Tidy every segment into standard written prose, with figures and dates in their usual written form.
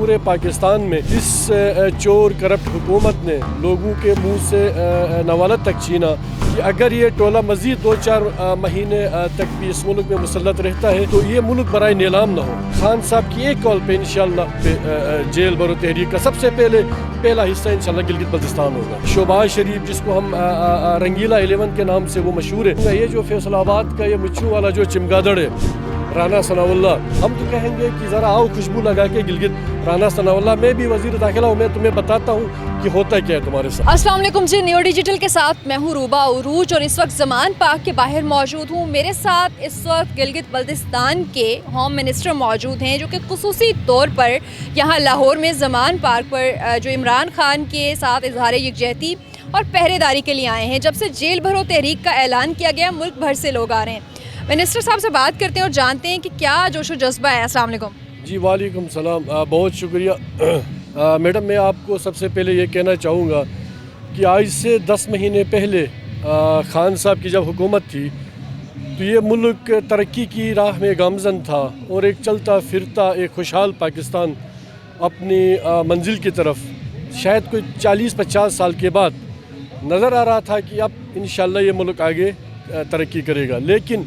پورے پاکستان میں اس چور کرپٹ حکومت نے لوگوں کے منہ سے نوالت تک چھینا کہ اگر یہ ٹولہ مزید 2-4 مہینے تک بھی اس ملک میں مسلط رہتا ہے تو یہ ملک برائے نیلام نہ ہو۔ خان صاحب کی ایک کال پہ انشاءاللہ جیل برو تحریک کا سب سے پہلا حصہ انشاءاللہ گلگت بلتستان ہوگا۔ شہباز شریف جس کو ہم رنگیلا 11 کے نام سے وہ مشہور ہے، یہ جو فیصل آباد کا یہ مچھو والا جو چمگادڑ ہے رانا ثناء اللہ، ہم تو کہیں گے کہ ذرا آؤ خوشبو لگا کے گلگت رانا ثناء اللہ، میں بھی وزیر داخلہ ہوں، میں تمہیں بتاتا ہوں کہ ہوتا کیا ہے تمہارے ساتھ۔ السلام علیکم جی، نیو ڈیجیٹل کے ساتھ میں ہوں روبا عروج اور اس وقت زمان پارک کے باہر موجود ہوں۔ میرے ساتھ اس وقت گلگت بلتستان کے ہوم منسٹر موجود ہیں جو کہ خصوصی طور پر یہاں لاہور میں زمان پارک پر جو عمران خان کے ساتھ اظہار یکجہتی اور پہرے داری کے لیے آئے ہیں۔ جب سے جیل بھرو تحریک کا اعلان کیا گیا ملک بھر سے لوگ آ رہے ہیں۔ منسٹر صاحب سے بات کرتے ہیں اور جانتے ہیں کہ کیا جوش و جذبہ ہے۔ السلام علیکم جی وعلیکم السلام، بہت شکریہ میڈم۔ میں آپ کو سب سے پہلے یہ کہنا چاہوں گا کہ آج سے 10 مہینے پہلے خان صاحب کی جب حکومت تھی تو یہ ملک ترقی کی راہ میں گامزن تھا اور ایک چلتا پھرتا ایک خوشحال پاکستان اپنی منزل کی طرف شاید کوئی 40-50 سال کے بعد نظر آ رہا تھا کہ اب انشاءاللہ یہ ملک آگے ترقی کرے گا۔ لیکن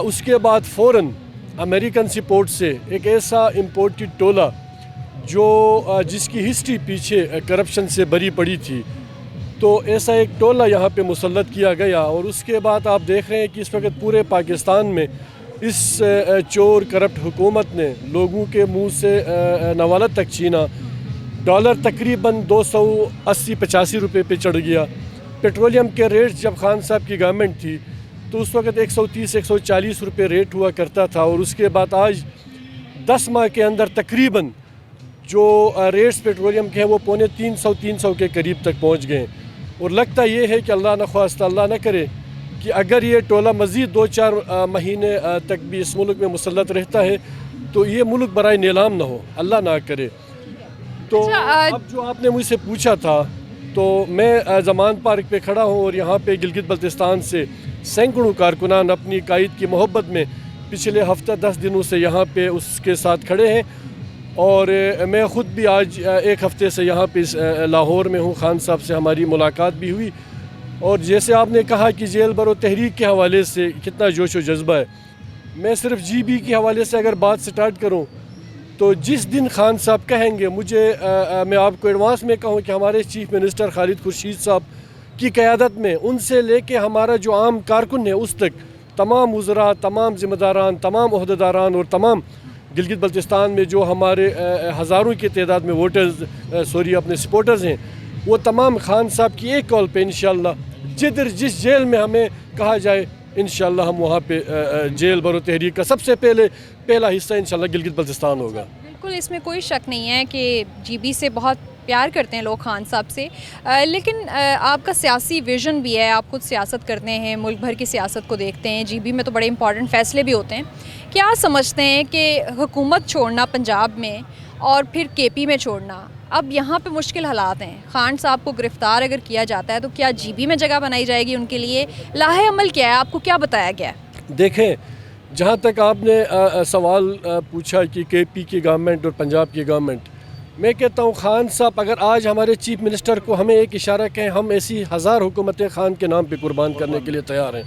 اس کے بعد فوراً امریکن سپورٹ سے ایک ایسا امپورٹڈ ٹولہ جو جس کی ہسٹری پیچھے کرپشن سے بری پڑی تھی، تو ایسا ایک ٹولہ یہاں پہ مسلط کیا گیا اور اس کے بعد آپ دیکھ رہے ہیں کہ اس وقت پورے پاکستان میں اس چور کرپٹ حکومت نے لوگوں کے منہ سے نوالت تک چھینا۔ ڈالر تقریباً 280-85 روپے پہ چڑھ گیا۔ پیٹرولیم کے ریٹ جب خان صاحب کی گورنمنٹ تھی تو اس وقت 130-140 روپے ریٹ ہوا کرتا تھا اور اس کے بعد آج 10 ماہ کے اندر تقریباً جو ریٹس پیٹرولیم کے ہیں وہ 350 کے قریب تک پہنچ گئے اور لگتا یہ ہے کہ اللہ نخواستہ اللہ نہ کرے کہ اگر یہ ٹولہ مزید 2-4 مہینے تک بھی اس ملک میں مسلط رہتا ہے تو یہ ملک برائے نیلام نہ ہو، اللہ نہ کرے۔ تو اب جو آپ نے مجھ سے پوچھا تھا تو میں زمان پارک پہ کھڑا ہوں اور یہاں پہ گلگت بلتستان سے سینکڑوں کارکنان اپنی قائد کی محبت میں پچھلے ہفتہ 10 دنوں سے یہاں پہ اس کے ساتھ کھڑے ہیں اور میں خود بھی آج ایک ہفتے سے یہاں پہ لاہور میں ہوں۔ خان صاحب سے ہماری ملاقات بھی ہوئی اور جیسے آپ نے کہا کہ جیل بھرو تحریک کے حوالے سے کتنا جوش و جذبہ ہے، میں صرف جی بی کے حوالے سے اگر بات سٹارٹ کروں تو جس دن خان صاحب کہیں گے، میں آپ کو ایڈوانس میں کہوں کہ ہمارے چیف منسٹر خالد خورشید صاحب کی قیادت میں ان سے لے کے ہمارا جو عام کارکن ہے اس تک تمام وزراء، تمام ذمہ داران، تمام عہدیداران اور تمام گلگت بلتستان میں جو ہمارے ہزاروں کی تعداد میں اپنے سپورٹرز ہیں، وہ تمام خان صاحب کی ایک کال پہ انشاءاللہ جس جیل میں ہمیں کہا جائے انشاءاللہ ہم وہاں پہ جیل بھرو تحریک کا سب سے پہلا حصہ انشاءاللہ گلگت بلتستان ہوگا۔ بالکل، اس میں کوئی شک نہیں ہے کہ جی بی سے بہت پیار کرتے ہیں لوگ خان صاحب سے، لیکن آپ کا سیاسی ویژن بھی ہے، آپ خود سیاست کرتے ہیں، ملک بھر کی سیاست کو دیکھتے ہیں، جی بی میں تو بڑے امپورٹنٹ فیصلے بھی ہوتے ہیں۔ کیا سمجھتے ہیں کہ حکومت چھوڑنا پنجاب میں اور پھر کے پی میں چھوڑنا، اب یہاں پہ مشکل حالات ہیں، خان صاحب کو گرفتار اگر کیا جاتا ہے تو کیا جی بی میں جگہ بنائی جائے گی ان کے لیے؟ لاہے عمل کیا ہے، آپ کو کیا بتایا گیا ہے؟ دیکھیں، جہاں تک آپ نے سوال پوچھا کہ کے پی کی گورنمنٹ اور پنجاب کی گورنمنٹ، میں کہتا ہوں خان صاحب اگر آج ہمارے چیف منسٹر کو ہمیں ایک اشارہ کہیں، ہم ایسی 1000 حکومتیں خان کے نام پہ قربان کرنے کے لیے تیار ہیں۔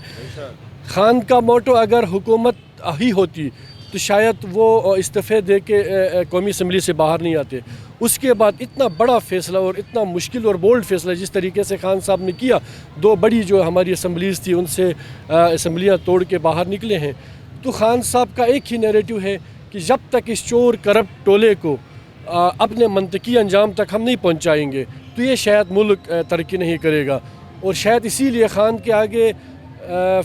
خان کا موٹو اگر حکومت ہی ہوتی تو شاید وہ استعفے دے کے قومی اسمبلی سے باہر نہیں آتے۔ اس کے بعد اتنا بڑا فیصلہ اور اتنا مشکل اور بولڈ فیصلہ جس طریقے سے خان صاحب نے کیا، 2 بڑی جو ہماری اسمبلیز تھی ان سے اسمبلیاں توڑ کے باہر نکلے ہیں، تو خان صاحب کا ایک ہی نیریٹو ہے کہ جب تک اس چور کرپٹ ٹولے کو اپنے منطقی انجام تک ہم نہیں پہنچائیں گے تو یہ شاید ملک ترقی نہیں کرے گا۔ اور شاید اسی لیے خان کے آگے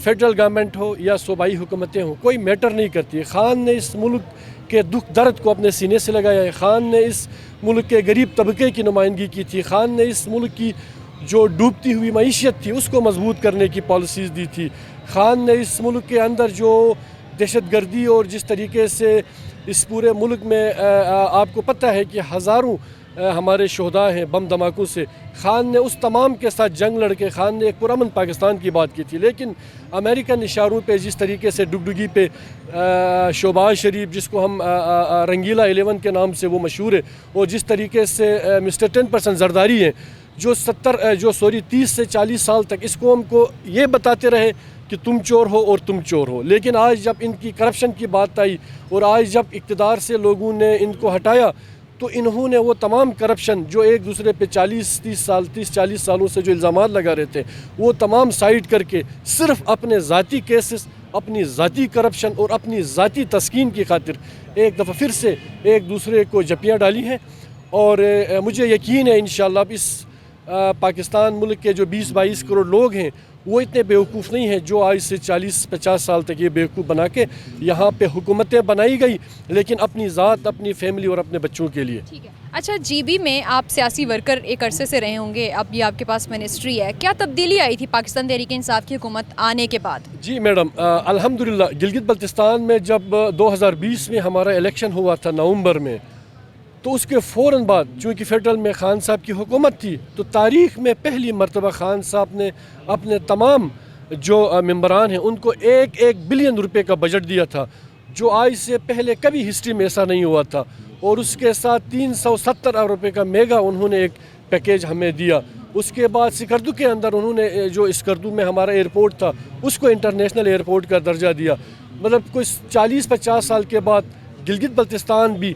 فیڈرل گورنمنٹ ہو یا صوبائی حکومتیں ہوں کوئی میٹر نہیں کرتی۔ خان نے اس ملک کے دکھ درد کو اپنے سینے سے لگایا ہے، خان نے اس ملک کے غریب طبقے کی نمائندگی کی تھی، خان نے اس ملک کی جو ڈوبتی ہوئی معیشت تھی اس کو مضبوط کرنے کی پالیسیز دی تھی، خان نے اس ملک کے اندر جو دہشت گردی اور جس طریقے سے اس پورے ملک میں آپ کو پتہ ہے کہ ہزاروں ہمارے شہداء ہیں بم دھماکوں سے، خان نے اس تمام کے ساتھ جنگ لڑ کے خان نے ایک پرامن پاکستان کی بات کی تھی، لیکن امریکن اشاروں پہ جس طریقے سے ڈگڈگی پہ شہباز شریف، جس کو ہم رنگیلا 11 کے نام سے وہ مشہور ہے، اور جس طریقے سے مسٹر 10% زرداری ہیں جو 30 سے 40 سال تک اس قوم کو یہ بتاتے رہے کہ تم چور ہو اور تم چور ہو، لیکن آج جب ان کی کرپشن کی بات آئی اور آج جب اقتدار سے لوگوں نے ان کو ہٹایا تو انہوں نے وہ تمام کرپشن جو ایک دوسرے پہ 30-40 سالوں سے جو الزامات لگا رہے تھے وہ تمام سائڈ کر کے صرف اپنے ذاتی کیسز، اپنی ذاتی کرپشن اور اپنی ذاتی تسکین کی خاطر ایک دفعہ پھر سے ایک دوسرے کو جپیاں ڈالی ہیں، اور مجھے یقین ہے انشاءاللہ اب اس پاکستان ملک کے جو 20-22 کروڑ لوگ ہیں وہ اتنے بیوقوف نہیں ہیں جو آج سے 40-50 سال تک یہ بیوقوف بنا کے یہاں پہ حکومتیں بنائی گئی، لیکن اپنی ذات، اپنی فیملی اور اپنے بچوں کے لیے۔ ٹھیک ہے، اچھا جی بی میں آپ سیاسی ورکر ایک عرصے سے رہے ہوں گے، اب یہ آپ کے پاس منسٹری ہے، کیا تبدیلی آئی تھی پاکستان تحریک انصاف کی حکومت آنے کے بعد؟ جی میڈم، الحمدللہ گلگت بلتستان میں جب 2020 میں ہمارا الیکشن ہوا تھا نومبر میں، تو اس کے فوراً بعد چونکہ فیڈرل میں خان صاحب کی حکومت تھی تو تاریخ میں پہلی مرتبہ خان صاحب نے اپنے تمام جو ممبران ہیں ان کو 1 بلین روپے کا بجٹ دیا تھا، جو آج سے پہلے کبھی ہسٹری میں ایسا نہیں ہوا تھا، اور اس کے ساتھ 370 ارب روپے کا میگا انہوں نے ایک پیکیج ہمیں دیا۔ اس کے بعد سکردو کے اندر انہوں نے جو اسکردو میں ہمارا ایئرپورٹ تھا اس کو انٹرنیشنل ایئرپورٹ کا درجہ دیا۔ مطلب کچھ 40-50 سال کے بعد گلگت بلتستان بھی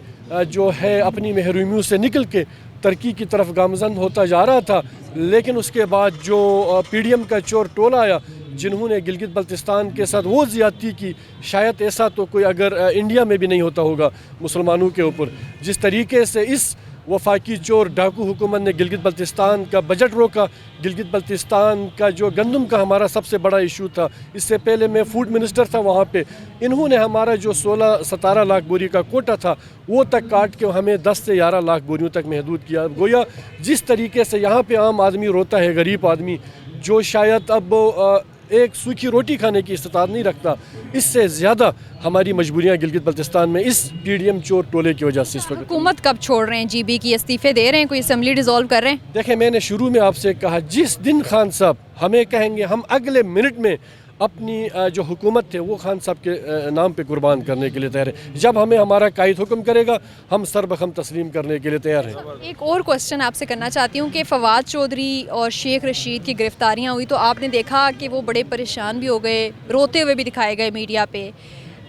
جو ہے اپنی محرومیوں سے نکل کے ترقی کی طرف گامزن ہوتا جا رہا تھا، لیکن اس کے بعد جو پی ڈی ایم کا چور ٹولہ آیا جنہوں نے گلگت بلتستان کے ساتھ وہ زیادتی کی، شاید ایسا تو کوئی اگر انڈیا میں بھی نہیں ہوتا ہوگا مسلمانوں کے اوپر، جس طریقے سے اس وفاقی چور ڈاکو حکومت نے گلگت بلتستان کا بجٹ روکا۔ گلگت بلتستان کا جو گندم کا ہمارا سب سے بڑا ایشو تھا، اس سے پہلے میں فوڈ منسٹر تھا وہاں پہ، انہوں نے ہمارا جو 16-17 لاکھ بوری کا کوٹا تھا وہ تک کاٹ کے ہمیں 10 سے 11 لاکھ بوریوں تک محدود کیا۔ گویا جس طریقے سے یہاں پہ عام آدمی روتا ہے، غریب آدمی جو شاید اب ایک سوکھی روٹی کھانے کی استطاعت نہیں رکھتا، اس سے زیادہ ہماری مجبوریاں گلگت بلتستان میں اس پی ڈی ایم چور ٹولے کی وجہ سے اس وقت۔ حکومت کب چھوڑ رہے ہیں؟ جی بی کی استعفے دے رہے ہیں؟ کوئی اسمبلی ڈیزالو کر رہے ہیں؟ دیکھیں، میں نے شروع میں آپ سے کہا جس دن خان صاحب ہمیں کہیں گے ہم اگلے منٹ میں اپنی جو حکومت تھے وہ خان صاحب کے نام پہ قربان کرنے کے لیے تیار ہیں، جب ہمیں ہمارا قائد حکم کرے گا ہم سر بخم تسلیم کرنے کے لیے تیار ہیں۔ ایک اور کوسچن آپ سے کرنا چاہتی ہوں کہ فواد چودھری اور شیخ رشید کی گرفتاریاں ہوئی تو آپ نے دیکھا کہ وہ بڑے پریشان بھی ہو گئے، روتے ہوئے بھی دکھائے گئے میڈیا پہ۔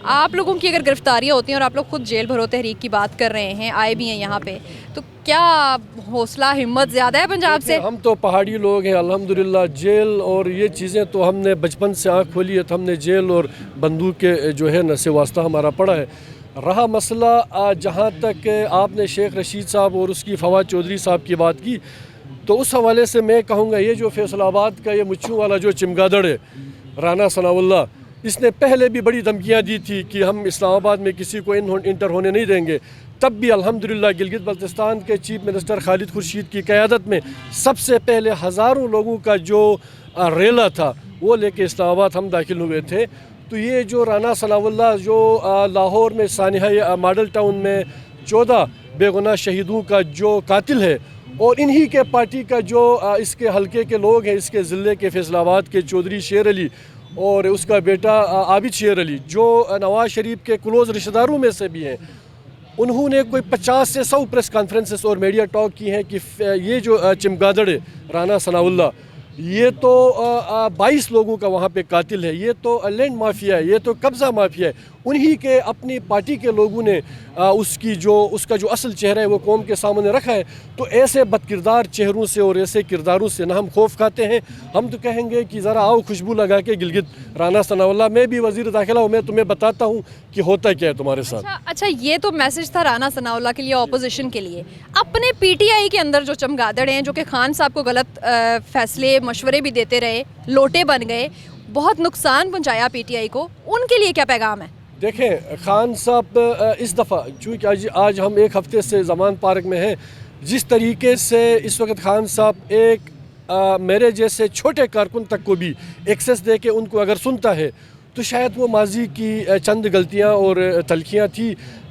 آپ لوگوں کی اگر گرفتاریاں ہوتی ہیں اور آپ لوگ خود جیل بھرو تحریک کی بات کر رہے ہیں، آئے بھی ہیں یہاں پہ، تو کیا حوصلہ ہمت زیادہ ہے پنجاب سے؟ ہم تو پہاڑی لوگ ہیں الحمدللہ، جیل اور یہ چیزیں تو ہم نے بچپن سے آنکھ کھولی ہے تو ہم نے جیل اور بندوق کے جو ہے سے واسطہ ہمارا پڑا ہے۔ رہا مسئلہ جہاں تک آپ نے شیخ رشید صاحب اور اس کی فواد چودھری صاحب کی بات کی، تو اس حوالے سے میں کہوں گا یہ جو فیصل آباد کا یہ مچھوں والا جو چمگادڑ ہے رانا ثناء اللہ، اس نے پہلے بھی بڑی دھمکیاں دی تھی کہ ہم اسلام آباد میں کسی کو انٹر ہونے نہیں دیں گے، تب بھی الحمدللہ گلگت بلتستان کے چیف منسٹر خالد خورشید کی قیادت میں سب سے پہلے ہزاروں لوگوں کا جو ریلا تھا وہ لے کے اسلام آباد ہم داخل ہوئے تھے۔ تو یہ جو رانا ثناء اللہ جو لاہور میں سانحہ ماڈل ٹاؤن میں 14 بے گناہ شہیدوں کا جو قاتل ہے، اور انہی کے پارٹی کا جو اس کے حلقے کے لوگ ہیں، اس کے ضلع کے فیصل آباد کے چودھری شیر علی اور اس کا بیٹا عابد شیر علی جو نواز شریف کے کلوز رشتہ داروں میں سے بھی ہیں، انہوں نے کوئی 50 سے 100 پریس کانفرنسز اور میڈیا ٹاک کی ہیں کہ یہ جو چمگادڑ ہے رانا ثناء اللہ، یہ تو 22 لوگوں کا وہاں پہ قاتل ہے، یہ تو لینڈ مافیا ہے، یہ تو قبضہ مافیا ہے۔ انہی کے اپنی پارٹی کے لوگوں نے اس کا جو اصل چہرہ ہے وہ قوم کے سامنے رکھا ہے۔ تو ایسے بد کردار چہروں سے اور ایسے کرداروں سے نہ ہم خوف کھاتے ہیں، ہم تو کہیں گے کہ ذرا آؤ خوشبو لگا کے گلگت رانا ثناء اللہ، میں بھی وزیر داخلہ ہوں، میں تمہیں بتاتا ہوں کہ ہوتا کیا ہے تمہارے ساتھ۔ اچھا، یہ تو میسج تھا رانا ثناء اللہ کے لیے، اپوزیشن کے لیے۔ اپنے پی ٹی آئی کے اندر جو چمگادڑ ہیں جو کہ خان صاحب کو غلط فیصلے مشورے بھی دیتے رہے، لوٹے بن گئے، بہت نقصان پہنچایا پی ٹی آئی کو، ان کے لیے کیا پیغام ہے؟ دیکھیں، خان صاحب اس دفعہ چونکہ آج ہم ایک ہفتے سے زمان پارک میں ہیں، جس طریقے سے اس وقت خان صاحب ایک میرے جیسے چھوٹے کارکن تک کو بھی ایکسیس دے کے ان کو اگر سنتا ہے تو شاید وہ ماضی کی چند غلطیاں اور تلخیاں تھی